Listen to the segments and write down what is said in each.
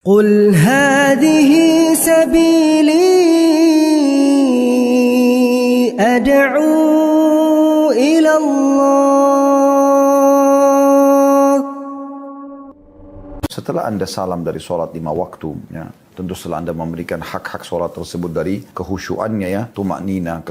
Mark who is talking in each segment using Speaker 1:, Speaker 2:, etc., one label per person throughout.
Speaker 1: قل هذه سبيلي أدعو إلى الله.
Speaker 2: Setelah Anda salam dari sholat 5 waktu, ya, tentu setelah Anda memberikan hak-hak sholat tersebut dari kehusyuannya, ya, tumaknina,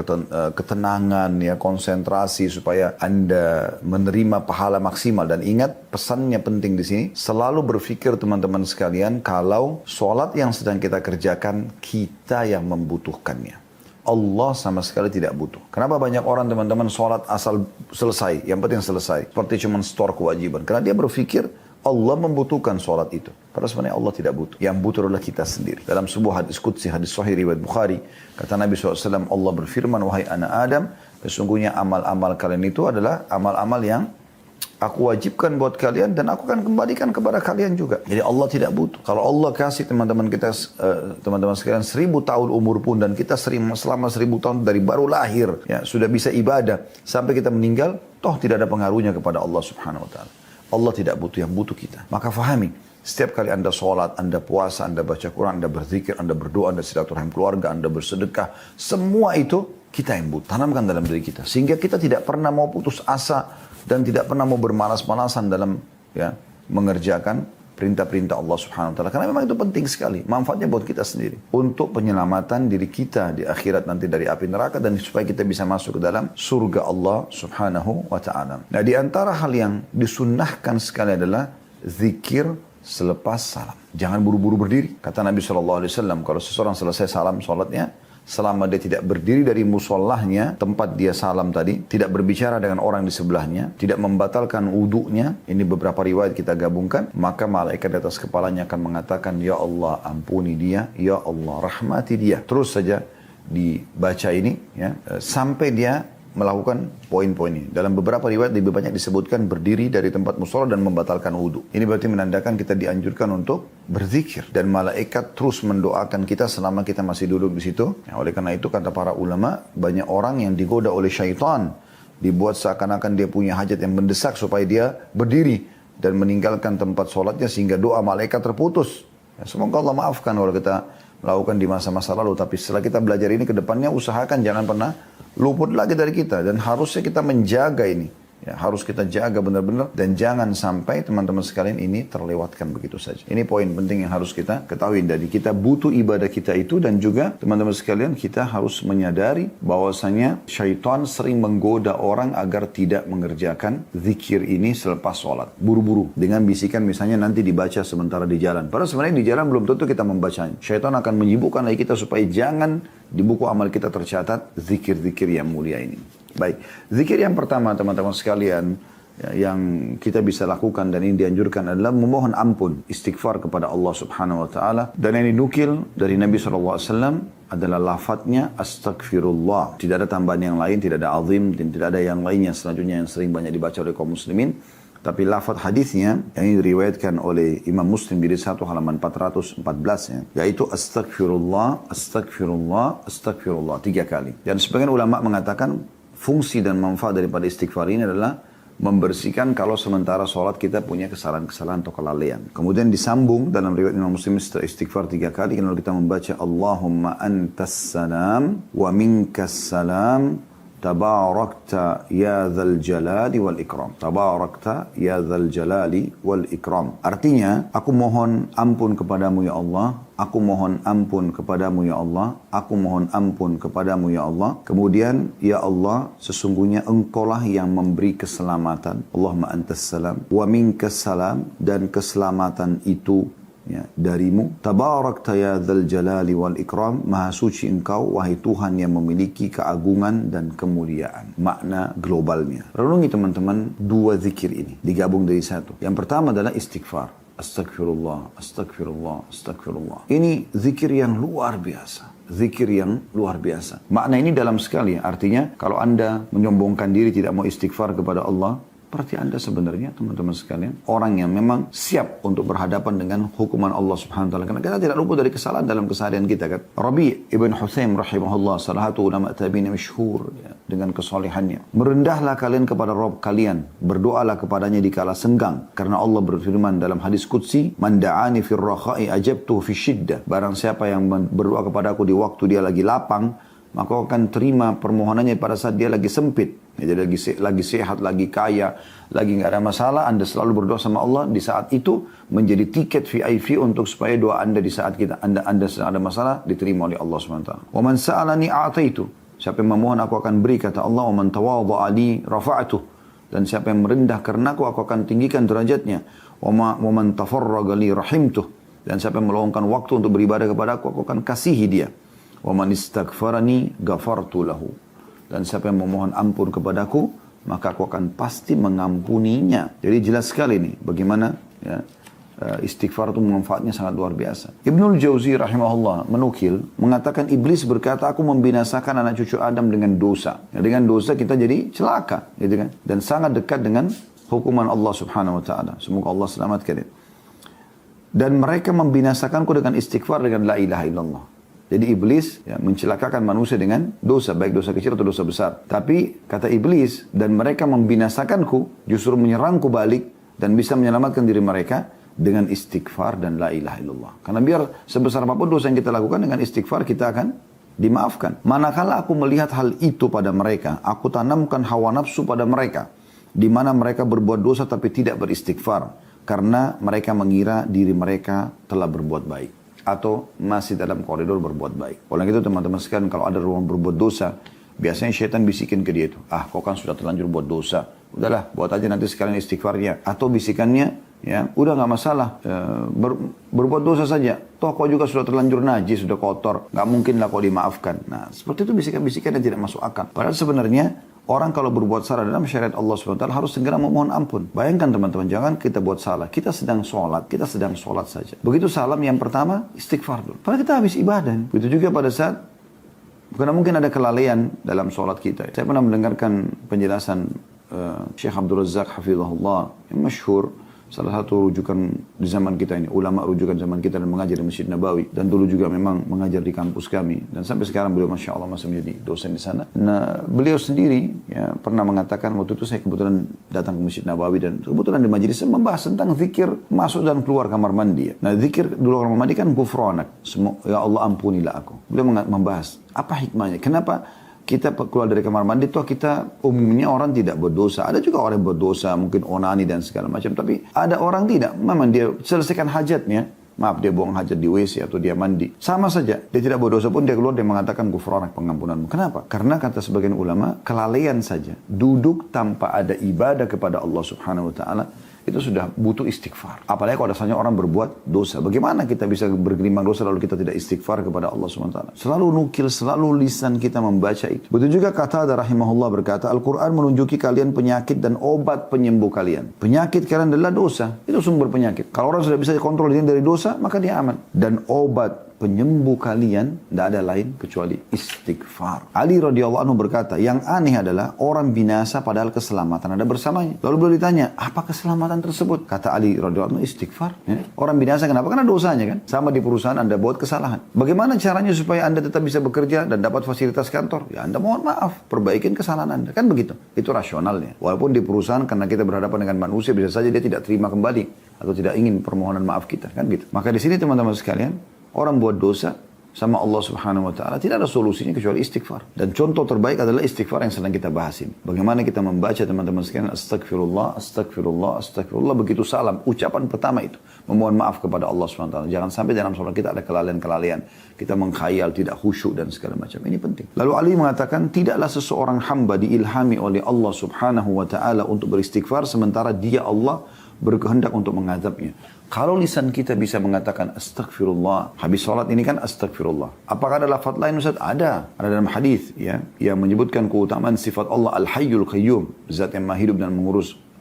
Speaker 2: ketenangan, ya, konsentrasi supaya Anda menerima pahala maksimal. Dan ingat, pesannya penting di sini, selalu berpikir teman-teman sekalian, kalau sholat yang sedang kita kerjakan, kita yang membutuhkannya. Allah sama sekali tidak butuh. Kenapa banyak orang teman-teman sholat asal selesai, yang penting selesai, seperti cuma store kewajiban. Karena dia berpikir, Allah membutuhkan sholat itu. Padahal sebenarnya Allah tidak butuh. Yang butuh adalah kita sendiri. Dalam sebuah hadis qudsi, hadis sahih riwayat Bukhari, kata Nabi SAW, Allah berfirman, wahai anak Adam, sesungguhnya amal-amal kalian itu adalah amal-amal yang aku wajibkan buat kalian dan aku akan kembalikan kepada kalian juga. Jadi Allah tidak butuh. Kalau Allah kasih teman-teman kita, teman-teman sekalian 1000 tahun umur pun dan kita selama 1000 tahun dari baru lahir, ya, sudah bisa ibadah sampai kita meninggal, toh tidak ada pengaruhnya kepada Allah Subhanahu Wa Taala. Allah tidak butuh, yang butuh kita. Maka fahami, setiap kali Anda sholat, Anda puasa, Anda baca Quran, Anda berzikir, Anda berdoa, Anda silaturahim keluarga, Anda bersedekah, semua itu kita yang butuh. Tanamkan dalam diri kita. Sehingga kita tidak pernah mau putus asa dan tidak pernah mau bermalas-malasan dalam, ya, mengerjakan perintah-perintah Allah Subhanahu Wa Taala. Karena memang itu penting sekali. Manfaatnya buat kita sendiri. Untuk penyelamatan diri kita di akhirat nanti dari api neraka dan supaya kita bisa masuk ke dalam surga Allah Subhanahu Wa Taala. Nah, di antara hal yang disunnahkan sekali adalah zikir selepas salam. Jangan buru-buru berdiri. Kata Nabi SAW, kalau seseorang selesai salam sholatnya, selama dia tidak berdiri dari musallahnya, tempat dia salam tadi, tidak berbicara dengan orang di sebelahnya, tidak membatalkan wudhunya, ini beberapa riwayat kita gabungkan, maka malaikat di atas kepalanya akan mengatakan, ya Allah ampuni dia, ya Allah rahmati dia. Terus saja dibaca ini, ya, sampai dia melakukan poin-poin ini. Dalam beberapa riwayat lebih banyak disebutkan berdiri dari tempat musola dan membatalkan wudhu. Ini berarti menandakan kita dianjurkan untuk berzikir. Dan malaikat terus mendoakan kita selama kita masih duduk di situ. Ya, oleh karena itu kata para ulama, banyak orang yang digoda oleh syaitan. Dibuat seakan-akan dia punya hajat yang mendesak supaya dia berdiri dan meninggalkan tempat sholatnya sehingga doa malaikat terputus. Ya, semoga Allah maafkan kalau kita melakukan di masa-masa lalu. Tapi setelah kita belajar ini ke depannya, usahakan jangan pernah luput lagi dari kita. Dan harusnya kita menjaga ini. Ya, harus kita jaga benar-benar. Dan jangan sampai teman-teman sekalian ini terlewatkan begitu saja. Ini poin penting yang harus kita ketahui. Dari kita butuh ibadah kita itu. Dan juga teman-teman sekalian kita harus menyadari bahwasanya syaitan sering menggoda orang agar tidak mengerjakan zikir ini selepas sholat. Buru-buru. Dengan bisikan misalnya nanti dibaca sementara di jalan. Padahal sebenarnya di jalan belum tentu kita membacanya. Syaitan akan menyibukkan lagi kita supaya jangan di buku amal kita tercatat zikir-zikir yang mulia ini. Baik, zikir yang pertama teman-teman sekalian, ya, yang kita bisa lakukan dan ini dianjurkan adalah memohon ampun, istighfar kepada Allah Subhanahu Wa Taala. Dan yang dinukil dari Nabi SAW adalah lafadznya astagfirullah. Tidak ada tambahan yang lain, tidak ada azim, dan tidak ada yang lainnya selanjutnya yang sering banyak dibaca oleh kaum muslimin. Tapi lafadz hadisnya yang ini diriwayatkan oleh Imam Muslim di 1 halaman 414, ya, yaitu astagfirullah, astagfirullah, astagfirullah 3 kali. Dan sebagian ulama mengatakan fungsi dan manfaat daripada istighfar ini adalah membersihkan kalau sementara sholat kita punya kesalahan-kesalahan atau kelalaian. Kemudian disambung dalam riwayat Imam Muslim istighfar 3 kali. Kalau kita membaca Allahumma antas salam wa minkas salam tabarakta ya dzal jalali wal ikram. Tabarakta ya dzal jalali wal ikram. Artinya, aku mohon ampun kepadamu ya Allah. Aku mohon ampun kepadamu ya Allah. Aku mohon ampun kepadamu ya Allah. Kemudian, ya Allah, sesungguhnya engkaulah yang memberi keselamatan. Allahumma antas salam wa minkas salam, dan keselamatan itu, ya, darimu. Tabarakta ya dzal jalali wal ikram. Maha suci engkau, wahai Tuhan yang memiliki keagungan dan kemuliaan. Makna globalnya. Renungi teman-teman 2 zikir ini. Digabung dari 1. Yang pertama adalah istighfar. Astagfirullah, astagfirullah, astagfirullah. Ini zikir yang luar biasa. Zikir yang luar biasa. Makna ini dalam sekali. Artinya kalau Anda menyombongkan diri tidak mau istighfar kepada Allah, Berarti Anda sebenarnya teman-teman sekalian orang yang memang siap untuk berhadapan dengan hukuman Allah Subhanahu wa taala. Karena kita tidak luput dari kesalahan dalam keseharian kita kan. Rabi' ibn Hutsaim rahimahullah salah satu ulama tabi'in masyhur ya, dengan kesolehannya. Merendahlah kalian kepada Rabb kalian, berdoalah kepadanya di kala senggang karena Allah berfirman dalam hadis qudsi, "Man da'ani fir rakha'i ajabtuhu fi syiddah." Barang siapa yang berdoa kepadaku di waktu dia lagi lapang, maka akan terima permohonannya pada saat dia lagi sempit. Jadi lagi sehat, lagi kaya, lagi nggak ada masalah, Anda selalu berdoa sama Allah di saat itu menjadi tiket VIP untuk supaya doa Anda di saat Anda sedang ada masalah diterima oleh Allah SWT. Wa man sa'alani a'taitu. Siapa yang memohon aku akan beri, kata Allah. Wa man tawadha'a li rafa'atuh. Dan siapa yang merendah karena aku akan tinggikan derajatnya. Wa man tafarraga li rahimtuh. Dan siapa yang meluangkan waktu untuk beribadah kepada aku akan kasihi dia. Wa man istaghfarani ghafartu lahu. Dan siapa yang memohon ampun kepadaku, maka aku akan pasti mengampuninya. Jadi jelas sekali nih bagaimana ya, istighfar itu manfaatnya sangat luar biasa. Ibnul Jauzi rahimahullah menukil, mengatakan iblis berkata, aku membinasakan anak cucu Adam dengan dosa. Ya, dengan dosa kita jadi celaka, gitu kan? Dan sangat dekat dengan hukuman Allah Subhanahu wa taala. Semoga Allah selamatkan. Dan mereka membinasakanku dengan istighfar dengan la ilaha illallah. Jadi iblis ya, mencelakakan manusia dengan dosa, baik dosa kecil atau dosa besar. Tapi kata iblis, dan mereka membinasakanku, justru menyerangku balik dan bisa menyelamatkan diri mereka dengan istighfar dan la ilaha illallah. Karena biar sebesar apapun dosa yang kita lakukan dengan istighfar kita akan dimaafkan. Manakala aku melihat hal itu pada mereka, aku tanamkan hawa nafsu pada mereka, di mana mereka berbuat dosa tapi tidak beristighfar, karena mereka mengira diri mereka telah berbuat baik atau masih dalam koridor berbuat baik. Oleh itu teman-teman sekalian, kalau ada ruang berbuat dosa, biasanya syaitan bisikin ke dia itu, kau kan sudah terlanjur buat dosa, udahlah buat aja nanti sekalian istighfarnya. Atau bisikannya, ya udah nggak masalah, berbuat dosa saja, toh kau juga sudah terlanjur najis, sudah kotor, nggak mungkin lah kau dimaafkan. Nah seperti itu bisikan-bisikan yang tidak masuk akal. Padahal sebenarnya orang kalau berbuat salah dalam syariat Allah SWT harus segera memohon ampun. Bayangkan teman-teman, jangan kita buat salah. Kita sedang sholat saja. Begitu salam yang pertama, istighfar dulu. Padahal kita habis ibadah. Begitu juga pada saat, karena mungkin ada kelalaian dalam sholat kita. Saya pernah mendengarkan penjelasan Syekh Abdul Razak Hafizahullah yang masyhur, salah satu rujukan di zaman kita ini, ulama rujukan zaman kita dan mengajar di Masjid Nabawi, dan dulu juga memang mengajar di kampus kami, dan sampai sekarang beliau Masya Allah masih menjadi dosen di sana. Nah beliau sendiri ya, pernah mengatakan, waktu itu saya kebetulan datang ke Masjid Nabawi dan kebetulan di majelis membahas tentang zikir masuk dan keluar kamar mandi. Nah zikir dulu kamar mandi kan gufranak, ya Allah ampunilah aku. Beliau membahas apa hikmahnya, kenapa kita keluar dari kamar mandi, toh kita umumnya orang tidak berdosa. Ada juga orang yang berdosa, mungkin onani dan segala macam. Tapi ada orang tidak, memang dia selesaikan hajatnya. Maaf, dia buang hajat di WC atau dia mandi. Sama saja, dia tidak berdosa pun dia keluar, dia mengatakan gufranak, pengampunanmu. Kenapa? Karena kata sebagian ulama, kelalaian saja. Duduk tanpa ada ibadah kepada Allah Subhanahu wa ta'ala, itu sudah butuh istighfar. Apalagi kalau dasarnya orang berbuat dosa. Bagaimana kita bisa bergelimang dosa lalu kita tidak istighfar kepada Allah SWT? Selalu nukil, selalu lisan kita membaca itu. Betul juga kata rahimahullah berkata, Al-Quran menunjuki kalian penyakit dan obat penyembuh kalian. Penyakit kalian adalah dosa. Itu sumber penyakit. Kalau orang sudah bisa dikontrol dari dosa, maka dia aman. Dan obat penyembuh kalian tidak ada lain kecuali istighfar. Ali radhiyallahu anhu berkata, yang aneh adalah orang binasa padahal keselamatan ada bersamanya. Lalu beliau ditanya, apa keselamatan tersebut? Kata Ali radhiyallahu anhu, istighfar. Ya. Orang binasa kenapa? Karena dosanya kan. Sama di perusahaan Anda buat kesalahan. Bagaimana caranya supaya Anda tetap bisa bekerja dan dapat fasilitas kantor? Ya Anda mohon maaf, perbaikin kesalahan Anda. Kan begitu. Itu rasionalnya. Walaupun di perusahaan karena kita berhadapan dengan manusia, bisa saja dia tidak terima kembali atau tidak ingin permohonan maaf kita. Kan gitu. Maka di sini teman-teman sekalian, orang buat dosa sama Allah Subhanahu wa ta'ala tidak ada solusinya kecuali istighfar. Dan contoh terbaik adalah istighfar yang sedang kita bahas ini. Bagaimana kita membaca teman-teman sekalian, astagfirullah, astagfirullah, astagfirullah, begitu salam. Ucapan pertama itu, memohon maaf kepada Allah Subhanahu wa ta'ala. Jangan sampai dalam sholat kita ada kelalaian-kelalaian. Kita mengkhayal, tidak khusyuk dan segala macam. Ini penting. Lalu Ali mengatakan, tidaklah seseorang hamba diilhami oleh Allah Subhanahu wa ta'ala untuk beristighfar sementara dia Allah berkehendak untuk mengazabnya. Kalau lisan kita bisa mengatakan astagfirullah, habis sholat ini kan astagfirullah. Apakah ada lafaz lain Ustaz? Ada dalam hadis ya, yang menyebutkan keutamaan sifat Allah Al-Hayyul Qayyum, zat yang maha hidup dan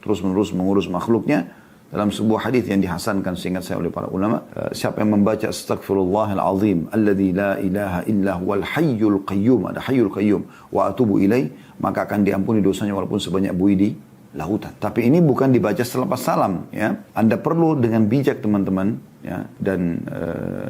Speaker 2: terus-menerus mengurus makhluknya. Dalam sebuah hadis yang dihasankan seingat saya oleh para ulama, siapa yang membaca astagfirullahal azim alladzi la ilaha illa huwal hayyul qayyum, ada hayyul qayyum, wa atubu ilaih, maka akan diampuni dosanya walaupun sebanyak buih di lautan. Tapi ini bukan dibaca selepas salam, ya. Anda perlu dengan bijak teman-teman, ya, dan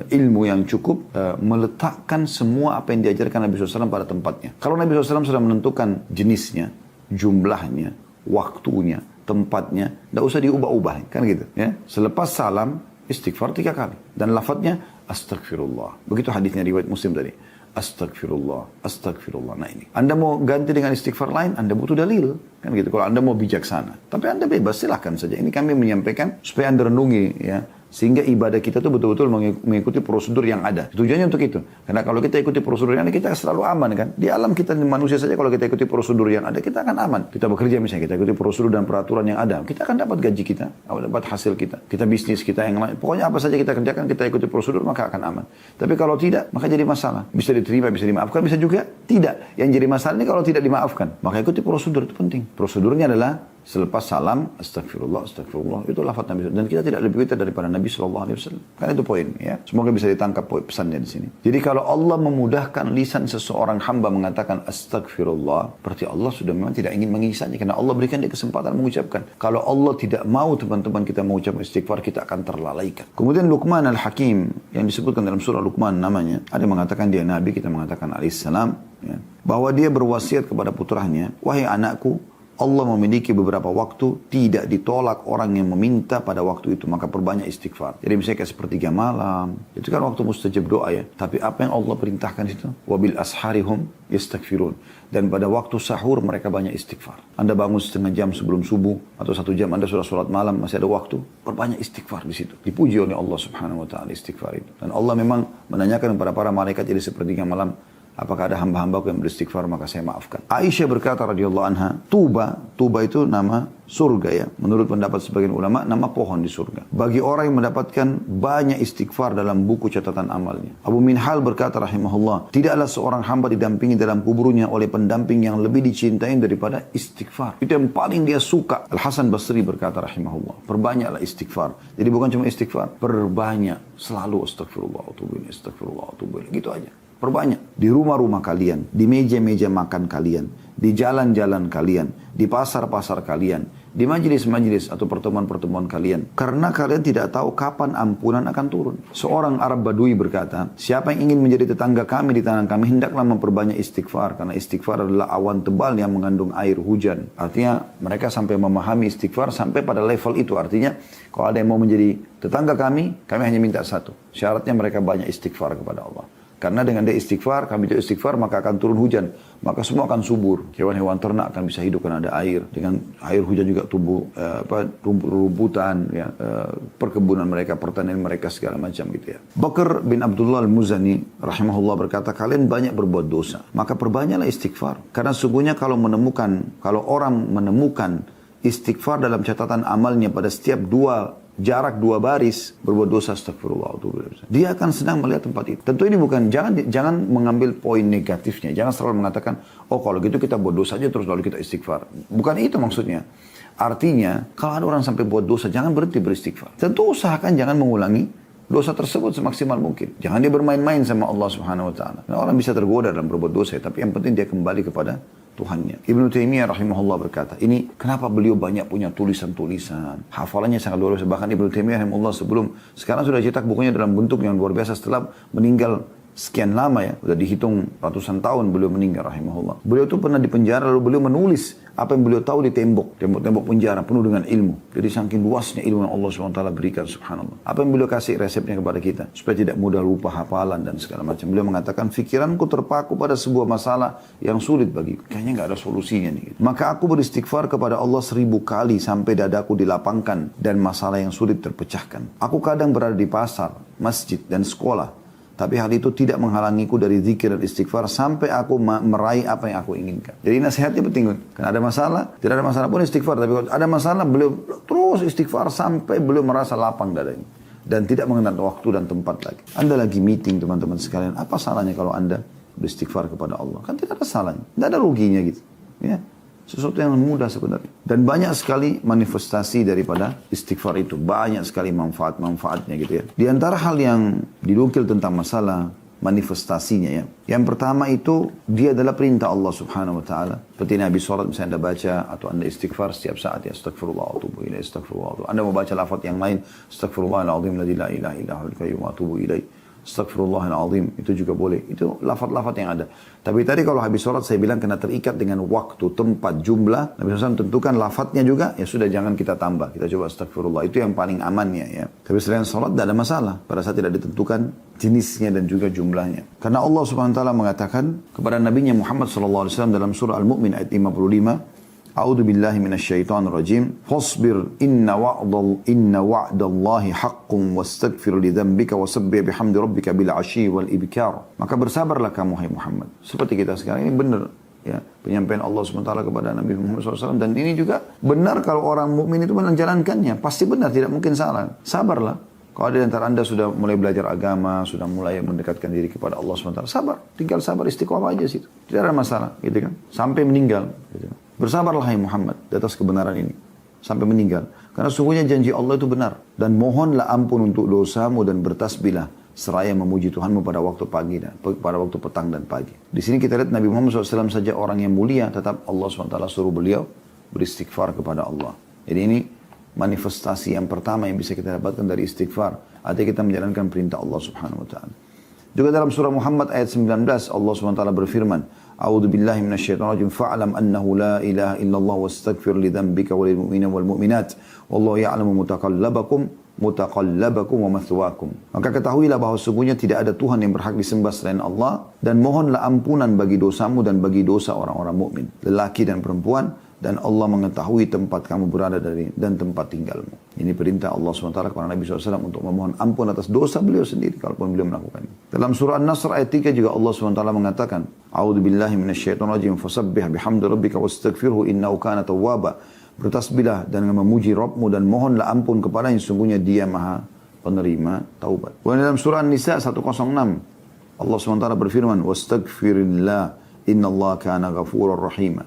Speaker 2: ilmu yang cukup meletakkan semua apa yang diajarkan Nabi SAW pada tempatnya. Kalau Nabi SAW sudah menentukan jenisnya, jumlahnya, waktunya, tempatnya, tidak usah diubah-ubah, kan gitu, ya. Selepas salam istighfar 3 kali dan lafadznya astagfirullah. Begitu hadisnya riwayat Muslim tadi. Astagfirullah, astagfirullah. Nah ini, Anda mau ganti dengan istighfar lain, Anda butuh dalil, kan gitu. Kalau Anda mau bijaksana, tapi Anda bebas, silahkan saja. Ini kami menyampaikan supaya Anda renungi, ya, sehingga ibadah kita itu betul-betul mengikuti prosedur yang ada. Tujuannya untuk itu. Karena kalau kita ikuti prosedur yang ada, kita selalu aman, kan. Di alam kita manusia saja, kalau kita ikuti prosedur yang ada, kita akan aman. Kita bekerja misalnya, kita ikuti prosedur dan peraturan yang ada, kita akan dapat gaji kita, dapat hasil kita, kita bisnis kita yang lain. Pokoknya apa saja kita kerjakan, kita ikuti prosedur, maka akan aman. Tapi kalau tidak, maka jadi masalah. Bisa diterima, bisa dimaafkan, bisa juga tidak. Yang jadi masalah ini kalau tidak dimaafkan. Maka ikuti prosedur, itu penting. Prosedurnya adalah selepas salam, astagfirullah, astagfirullah. Itu lafaz Nabi. Dan kita tidak lebih pintar daripada Nabi SAW. Kan itu poin, ya. Semoga bisa ditangkap pesannya di sini. Jadi kalau Allah memudahkan lisan seseorang hamba mengatakan astagfirullah, berarti Allah sudah memang tidak ingin mengisahnya. Karena Allah berikan dia kesempatan mengucapkan. Kalau Allah tidak mau teman-teman kita mengucapkan istighfar, kita akan terlalaikan. Kemudian Luqman Al-Hakim, yang disebutkan dalam surah Luqman namanya. Ada yang mengatakan dia Nabi, kita mengatakan alaihissalam, ya, bahwa dia berwasiat kepada putranya, wahai anakku, Allah memiliki beberapa waktu tidak ditolak orang yang meminta pada waktu itu, maka perbanyak istighfar. Jadi misalnya kayak sepertiga malam, itu kan waktu mustajab doa, ya. Tapi apa yang Allah perintahkan itu? Wabil asharihum yastaghfirun. Dan pada waktu sahur mereka banyak istighfar. Anda bangun setengah jam sebelum subuh atau 1 jam Anda sudah sholat malam, masih ada waktu, perbanyak istighfar di situ. Dipuji oleh Allah Subhanahu wa taala istighfar itu. Dan Allah memang menanyakan kepada para malaikat jadi sepertiga malam, apakah ada hamba-hambaku yang beristighfar, maka saya maafkan. Aisyah berkata radhiyallahu anha, Tuba itu nama surga, ya. Menurut pendapat sebagian ulama, nama pohon di surga. Bagi orang yang mendapatkan banyak istighfar dalam buku catatan amalnya. Abu Minhal berkata rahimahullah, tidaklah seorang hamba didampingi dalam kuburnya oleh pendamping yang lebih dicintai daripada istighfar. Itu yang paling dia suka. Al-Hasan Basri berkata rahimahullah, perbanyaklah istighfar. Jadi bukan cuma istighfar, perbanyak, selalu astagfirullah, astagfirullah, gitu aja. Perbanyak. Di rumah-rumah kalian, di meja-meja makan kalian, di jalan-jalan kalian, di pasar-pasar kalian, di majelis-majelis atau pertemuan-pertemuan kalian. Karena kalian tidak tahu kapan ampunan akan turun. Seorang Arab Badui berkata, siapa yang ingin menjadi tetangga kami di tanah kami, hendaklah memperbanyak istighfar. Karena istighfar adalah awan tebal yang mengandung air hujan. Artinya mereka sampai memahami istighfar sampai pada level itu. Artinya kalau ada yang mau menjadi tetangga kami hanya minta satu. Syaratnya mereka banyak istighfar kepada Allah. Karena dengan dia istighfar, kami juga istighfar, maka akan turun hujan. Maka semua akan subur. Hewan-hewan ternak akan bisa hidup karena ada air. Dengan air hujan juga tumbuh rumput-rumputan, ya, perkebunan mereka, pertanian mereka, segala macam gitu, ya. Bakr bin Abdullah Al-Muzani rahimahullah berkata, kalian banyak berbuat dosa, maka perbanyaklah istighfar. Karena sesungguhnya kalau orang menemukan istighfar dalam catatan amalnya pada setiap jarak 2 baris berbuat dosa, astagfirullah, dia akan senang melihat tempat itu. Tentu ini bukan, jangan mengambil poin negatifnya. Jangan selalu mengatakan, oh kalau gitu kita buat dosa aja terus lalu kita istighfar. Bukan itu maksudnya. Artinya kalau ada orang sampai buat dosa, jangan berhenti beristighfar. Tentu usahakan jangan mengulangi dosa tersebut semaksimal mungkin. Jangan dia bermain-main sama Allah Subhanahu wa taala. Nah, orang bisa tergoda dalam berbuat dosa, tapi yang penting dia kembali kepada Tuhannya. Ibnu Taimiyah rahimahullah berkata, ini kenapa beliau banyak punya tulisan-tulisan, hafalannya sangat luar biasa. Bahkan Ibnu Taimiyah rahimahullah sekarang sudah cetak bukunya dalam bentuk yang luar biasa setelah meninggal sekian lama, ya, sudah dihitung ratusan tahun beliau meninggal rahimahullah. Beliau itu pernah dipenjara lalu beliau menulis apa yang beliau tahu di tembok penjara penuh dengan ilmu. Jadi saking luasnya ilmu yang Allah SWT berikan, subhanallah. Apa yang beliau kasih resepnya kepada kita supaya tidak mudah lupa hafalan dan segala macam. Beliau mengatakan, fikiranku terpaku pada sebuah masalah yang sulit bagiku. Kayaknya nggak ada solusinya nih. Maka aku beristighfar kepada Allah 1000 kali sampai dadaku dilapangkan dan masalah yang sulit terpecahkan. Aku kadang berada di pasar, masjid dan sekolah. Tapi hal itu tidak menghalangiku dari zikir dan istighfar sampai aku meraih apa yang aku inginkan. Jadi nasihatnya penting. Karena ada masalah, tidak ada masalah pun istighfar. Tapi kalau ada masalah, beliau terus istighfar sampai beliau merasa lapang dadanya. Dan tidak mengenal waktu dan tempat lagi. Anda lagi meeting teman-teman sekalian. Apa salahnya kalau Anda beristighfar kepada Allah? Kan tidak ada salahnya. Tidak ada ruginya gitu. Ya. Sesuatu yang mudah sebenarnya. Dan banyak sekali manifestasi daripada istighfar itu. Banyak sekali manfaat-manfaatnya gitu, ya. Di antara hal yang dinukil tentang masalah manifestasinya ya. Yang pertama itu dia adalah perintah Allah Subhanahu wa taala. Seperti Nabi salat misalnya Anda baca atau Anda istighfar setiap saat ya, astagfirullah wa atubu ilaih, astagfirullah. Anda mau baca lafaz yang lain, astagfirullahalazim la ilaha illa huwal qayyum wa atubu ilaih. Astagfirullahalazim, itu juga boleh. Itu lafaz-lafaz yang ada. Tapi tadi kalau habis sholat saya bilang kena terikat dengan waktu, tempat, jumlah. Nabi SAW tentukan lafaznya juga, ya sudah jangan kita tambah. Kita coba astagfirullah, itu yang paling amannya ya. Tapi selain sholat tidak ada masalah. Pada saat tidak ditentukan jenisnya dan juga jumlahnya. Karena Allah Subhanahu Wa Taala mengatakan kepada Nabi Muhammad SAW dalam surah Al-Mu'min ayat 55, A'udzu billahi minasyaitonir rajim. Fasbir inna wa'dallahi haqqun wastaghfir li dzambika wasabbih bihamdi rabbika bil 'ashyi wal ibkar. Maka bersabarlah kamu hai Muhammad. Seperti kita sekarang ini benar ya, penyampaian Allah SWT kepada Nabi Muhammad SAW, dan ini juga benar kalau orang mukmin itu menjalankannya, pasti benar, tidak mungkin salah. Sabarlah. Kalau ada di antara Anda sudah mulai belajar agama, sudah mulai mendekatkan diri kepada Allah SWT, sabar, tinggal sabar, istiqomah aja situ. Tidak ada masalah, gitu kan? Sampai meninggal, gitu kan? Bersabarlah hai Muhammad di atas kebenaran ini sampai meninggal. Karena sungguhnya janji Allah itu benar. Dan mohonlah ampun untuk dosamu dan bertasbihlah seraya memuji Tuhanmu pada waktu pagi dan pada waktu petang dan pagi. Di sini kita lihat Nabi Muhammad SAW saja orang yang mulia, tetap Allah SWT suruh beliau beristighfar kepada Allah. Jadi ini manifestasi yang pertama yang bisa kita dapatkan dari istighfar. Artinya kita menjalankan perintah Allah Subhanahu Wa Taala. Juga dalam surah Muhammad ayat 19 Allah SWT berfirman, A'udzu billahi minasyaitonir rajim, fa'lam annahu la ilaha illallah wastaghfir li dzambika walil mu'minina wal mu'minat wallahu ya'lamu mutaqallabakum wa mathwaakum. Maka ketahuilah bahwa sesungguhnya tidak ada Tuhan yang berhak disembah selain Allah, dan mohonlah ampunan bagi dosamu dan bagi dosa orang-orang mukmin, lelaki dan perempuan, dan Allah mengetahui tempat kamu berada dan tempat tinggalmu. Ini perintah Allah SWT kepada Nabi SAW untuk memohon ampun atas dosa beliau sendiri kalaupun beliau melakukannya. Dalam surah An-Nasr ayat 3 juga Allah SWT mengatakan, A'udzu billahi minasyaitonir rajim, fasabbih bihamdi rabbika wastaghfirhu innahu kana tawwaba. Bertasbihlah dan memuji Rabbmu dan mohonlah ampun kepadanya, sungguhnya Dia Maha penerima taubat. Dan dalam surah An-Nisa 106 Allah SWT berfirman, wastaghfirillah innallaha kana ghafurur rahim.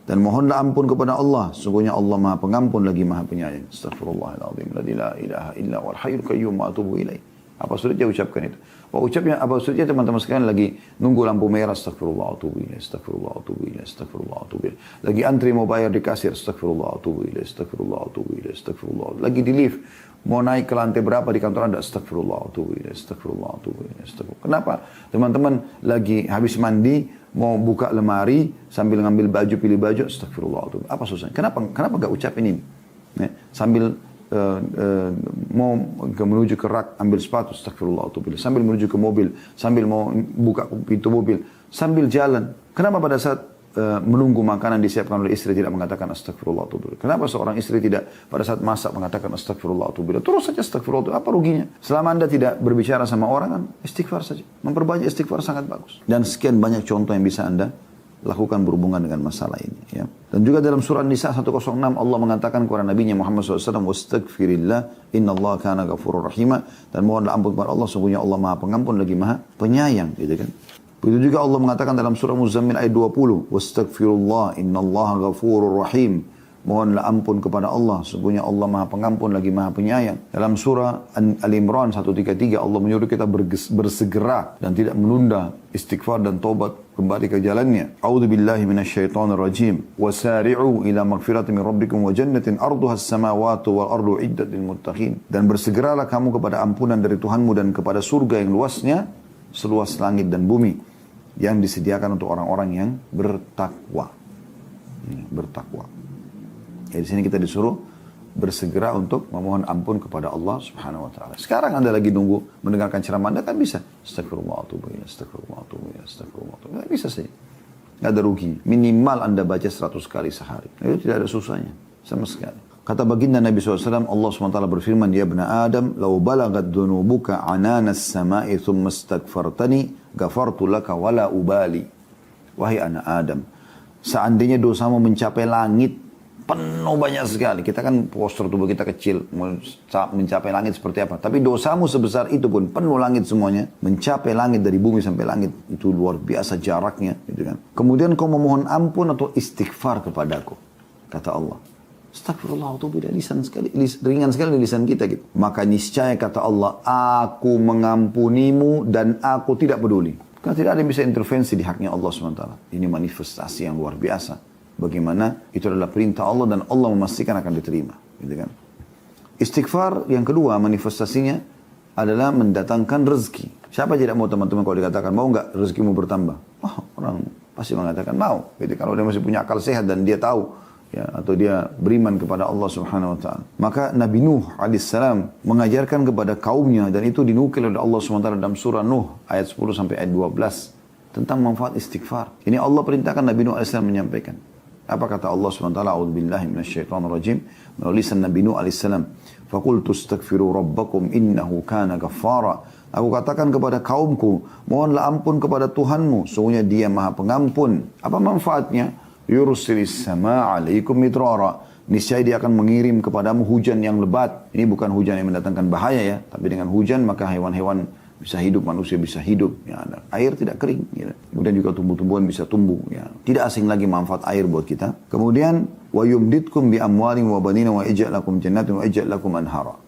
Speaker 2: Dan mohonlah ampun kepada Allah, sungguhnya Allah Maha Pengampun lagi Maha Penyayang. Astagfirullahaladzim, la ilaha illa huwal hayyul qayyum wa atubu ilaih. Apa sulitnya ucapkan itu? Ucapnya apa sulitnya teman-teman sekalian lagi nunggu lampu merah, astagfirullah atubu ilaih, astagfirullah atubu ilaih, astagfirullah atubu ilaih. Lagi antri mau bayar di kasir, astagfirullah atubu ilaih, astagfirullah atubu ilaih, astagfirullah. Lagi di lift, mau naik ke lantai berapa di kantor Anda, astagfirullah atubu ilaih, astagfirullah atubu ilaih, astagfirullah. Kenapa? Teman-teman lagi habis mandi, mau buka lemari sambil ngambil baju, pilih baju, astagfirullah. Apa susahnya? Kenapa gak ucapin ini? Sambil mau menuju ke rak, ambil sepatu, astagfirullah. Sambil menuju ke mobil, sambil mau buka pintu mobil, sambil jalan. Kenapa pada saat menunggu makanan disiapkan oleh istri tidak mengatakan astagfirullah? Kenapa seorang istri tidak pada saat masak mengatakan astagfirullah? Terus saja astagfirullah. Apa ruginya? Selama Anda tidak berbicara sama orang, kan istighfar saja. Memperbanyak istighfar sangat bagus. Dan sekian banyak contoh yang bisa Anda lakukan berhubungan dengan masalah ini. Ya. Dan juga dalam surah Nisa 106 Allah mengatakan kepada Nabi Muhammad SAW, wastaghfirillah innallaha kana ghafurur rahim. Dan mohonlah ampun kepada Allah, sungguhnya Allah Maha Pengampun lagi Maha Penyayang. Gitu kan. Begitu juga Allah mengatakan dalam surah Muzammil ayat 20, wastaghfirullah innallaha ghafurur rahim. Mohonlah ampun kepada Allah, sesungguhnya Allah Maha Pengampun lagi Maha Penyayang. Dalam surah Al-Imran 133 Allah menyuruh kita bersegera dan tidak menunda istighfar dan taubat kembali ke jalannya. A'udzu billahi minasyaitonir rajim. Wasari'u ila magfiratin min rabbikum wa jannatin arduha as-samawati wal ardu iddat lil muttaqin. Dan bersegeralah kamu kepada ampunan dari Tuhanmu dan kepada surga yang luasnya seluas langit dan bumi, yang disediakan untuk orang-orang yang bertakwa. Bertakwa. Di sini kita disuruh bersegera untuk memohon ampun kepada Allah Subhanahu wa taala. Sekarang Anda lagi nunggu mendengarkan ceramah Anda, kan bisa. Astagfirullah atubu ilaih, astagfirullah atubu ilaih, astagfirullah atubu ilaih. Bisa saja. Enggak ada rugi. Minimal Anda baca 100 kali sehari. Itu tidak ada susahnya sama sekali. Kata baginda Nabi SAW, Allah SWT berfirman, Ya ibna Adam, lau balagat dunubuka ananas sama'i thumma astaghfartani, gafartu laka wala ubali. Wahai anak Adam, seandainya dosamu mencapai langit, penuh banyak sekali. Kita kan postur tubuh kita kecil, mencapai langit seperti apa. Tapi dosamu sebesar itu pun, penuh langit semuanya. Mencapai langit dari bumi sampai langit, itu luar biasa jaraknya. Gitu kan. Kemudian kau memohon ampun atau istighfar kepadaku. Kata Allah. Astagfirullah, itu beda lisan sekali, ringan sekali di lisan kita gitu. Maka niscaya kata Allah, aku mengampunimu dan aku tidak peduli. Karena tidak ada yang bisa intervensi di haknya Allah SWT. Ini manifestasi yang luar biasa. Bagaimana itu adalah perintah Allah dan Allah memastikan akan diterima. Gitu kan? Istighfar yang kedua manifestasinya adalah mendatangkan rezeki. Siapa tidak mau teman-teman kalau dikatakan mau nggak rezekimu bertambah? Oh, orang pasti mengatakan mau. Jadi kalau dia masih punya akal sehat dan dia tahu ya, atau dia beriman kepada Allah Subhanahu wa taala. Maka Nabi Nuh alaihissalam mengajarkan kepada kaumnya dan itu dinukil oleh Allah Subhanahu wa taala dalam surah Nuh ayat 10 sampai ayat 12 tentang manfaat istighfar. Ini Allah perintahkan Nabi Nuh alaihissalam menyampaikan. Apa kata Allah Subhanahu wa taala? A'udzubillahi minasyaitonir rajim. Melalui lisan Nabi Nuh alaihissalam, "Faqultu astaghfiru rabbakum innahu kana ghaffara." Aku katakan kepada kaumku, mohonlah ampun kepada Tuhanmu, sesungguhnya Dia Maha Pengampun. Apa manfaatnya? Yursilis sama alaikum midrara. Niscaya Dia akan mengirim kepadamu hujan yang lebat. Ini bukan hujan yang mendatangkan bahaya ya, tapi dengan hujan maka hewan-hewan bisa hidup, manusia bisa hidup. Ya, air tidak kering. Ya. Kemudian juga tumbuh-tumbuhan bisa tumbuh. Ya. Tidak asing lagi manfaat air buat kita. Kemudian wa yumditkum bi amwalin wa banina wa ij'al lakum jannatin wa ij'al lakum anhara.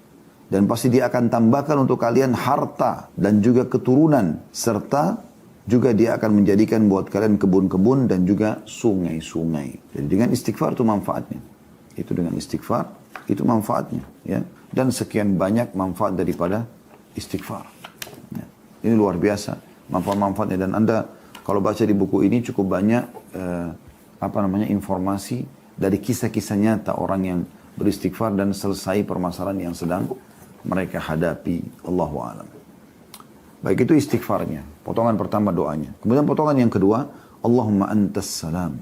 Speaker 2: Dan pasti Dia akan tambahkan untuk kalian harta dan juga keturunan serta juga Dia akan menjadikan buat kalian kebun-kebun dan juga sungai-sungai. Jadi dengan istighfar itu manfaatnya. Itu dengan istighfar, itu manfaatnya. Ya. Dan sekian banyak manfaat daripada istighfar. Ya. Ini luar biasa manfaat-manfaatnya. Dan Anda kalau baca di buku ini cukup banyak informasi dari kisah-kisah nyata orang yang beristighfar dan selesai permasalahan yang sedang mereka hadapi. Allahu a'lam. Baik, itu istighfarnya. Potongan pertama doanya. Kemudian potongan yang kedua, Allahumma antas salam.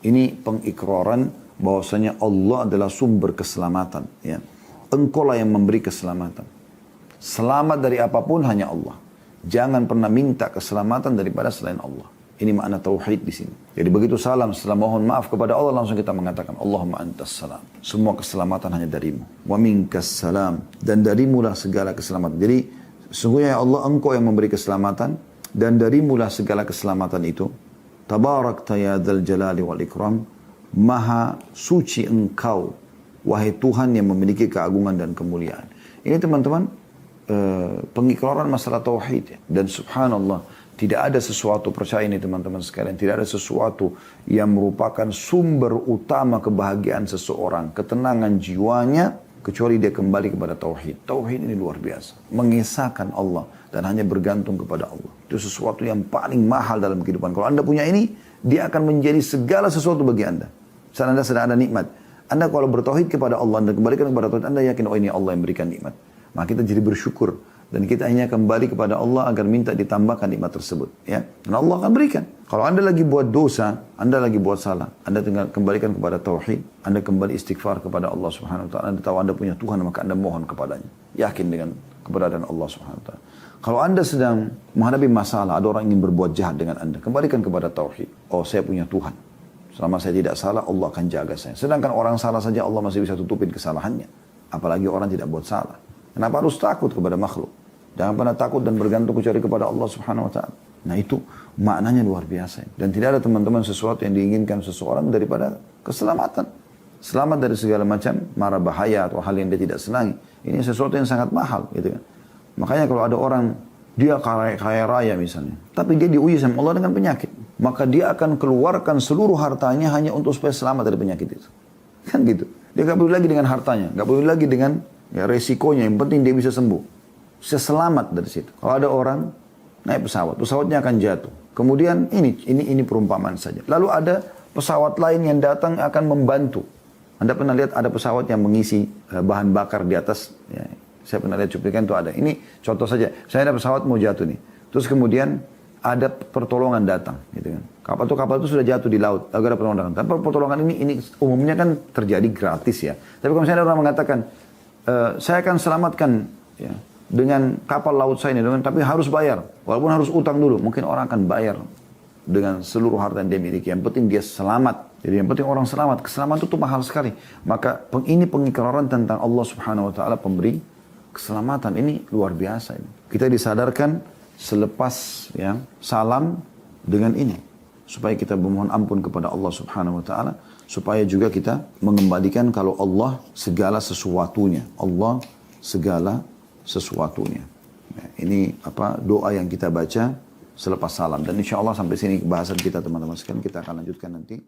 Speaker 2: Ini pengikraran bahwasanya Allah adalah sumber keselamatan. Ya. Engkaulah yang memberi keselamatan. Selamat dari apapun hanya Allah. Jangan pernah minta keselamatan daripada selain Allah. Ini makna tauhid di sini. Jadi begitu salam, setelah mohon maaf kepada Allah, langsung kita mengatakan, Allahumma antas salam. Semua keselamatan hanya darimu. Wa minkas salam. Dan darimulah segala keselamatan. Jadi, sesungguhnya ya Allah, engkau yang memberi keselamatan. Dan darimulah segala keselamatan itu. Tabarakta ya dzal jalali wal ikram. Maha suci engkau, wahai Tuhan yang memiliki keagungan dan kemuliaan. Ini teman-teman, pengikraran masalah tauhid. Ya. Dan subhanallah, tidak ada sesuatu, percaya ini teman-teman sekalian, tidak ada sesuatu yang merupakan sumber utama kebahagiaan seseorang, ketenangan jiwanya, kecuali dia kembali kepada tauhid. Tauhid ini luar biasa. Mengesahkan Allah dan hanya bergantung kepada Allah. Itu sesuatu yang paling mahal dalam kehidupan. Kalau Anda punya ini, dia akan menjadi segala sesuatu bagi Anda. Saat Anda sedang ada nikmat. Anda kalau bertauhid kepada Allah dan kembalikan kepada tauhid, Anda yakin, oh ini Allah yang berikan nikmat. Maka kita jadi bersyukur. Dan kita hanya kembali kepada Allah agar minta ditambahkan nikmat tersebut. Ya. Dan Allah akan berikan. Kalau Anda lagi buat dosa, Anda lagi buat salah, Anda tinggal kembalikan kepada tauhid, Anda kembali istighfar kepada Allah Subhanahu wa taala. Anda tahu Anda punya Tuhan, maka Anda mohon kepadanya. Yakin dengan keberadaan Allah Subhanahu wa taala. Kalau Anda sedang menghadapi masalah, ada orang ingin berbuat jahat dengan Anda, kembalikan kepada tauhid. Oh, saya punya Tuhan. Selama saya tidak salah, Allah akan jaga saya. Sedangkan orang salah saja, Allah masih bisa tutupin kesalahannya. Apalagi orang tidak buat salah. Kenapa harus takut kepada makhluk? Jangan pernah takut dan bergantung kecuali kepada Allah Subhanahu wa taala. Nah, itu maknanya luar biasa. Dan tidak ada teman-teman sesuatu yang diinginkan seseorang daripada keselamatan. Selamat dari segala macam mara bahaya atau hal yang dia tidak senangi. Ini sesuatu yang sangat mahal, gitu kan. Makanya kalau ada orang dia kaya raya misalnya, tapi dia diuji sama Allah dengan penyakit, maka dia akan keluarkan seluruh hartanya hanya untuk supaya selamat dari penyakit itu. Kan gitu. Dia gak peduli lagi dengan hartanya, gak peduli lagi dengan resikonya, yang penting dia bisa sembuh. Bisa selamat dari situ. Kalau ada orang naik pesawat, pesawatnya akan jatuh. Kemudian ini perumpamaan saja. Lalu ada pesawat lain yang datang akan membantu. Anda pernah lihat ada pesawat yang mengisi bahan bakar di atas? Ya, saya pernah lihat cuplikan itu ada. Ini contoh saja. Saya ada pesawat mau jatuh nih. Terus kemudian ada pertolongan datang, gitu kan. Kapal itu sudah jatuh di laut, lalu ada pertolongan datang. Tapi pertolongan ini umumnya kan terjadi gratis ya. Tapi kalau misalnya ada orang mengatakan, saya akan selamatkan ya, dengan kapal laut saya ini, tapi harus bayar. Walaupun harus utang dulu, mungkin orang akan bayar dengan seluruh harta yang dia miliki. Yang penting dia selamat. Jadi yang penting orang selamat. Keselamatan itu mahal sekali. Maka ini pengikraran tentang Allah Subhanahu wa taala pemberi keselamatan. Ini luar biasa ini. Kita disadarkan selepas ya, salam dengan ini. supaya kita memohon ampun kepada Allah Subhanahu wa taala, supaya juga kita mengembalikan kalau Allah segala sesuatunya. Allah segala sesuatunya. Ya, ini doa yang kita baca selepas salam, dan insya Allah sampai sini bahasan kita teman-teman sekalian, kita akan lanjutkan nanti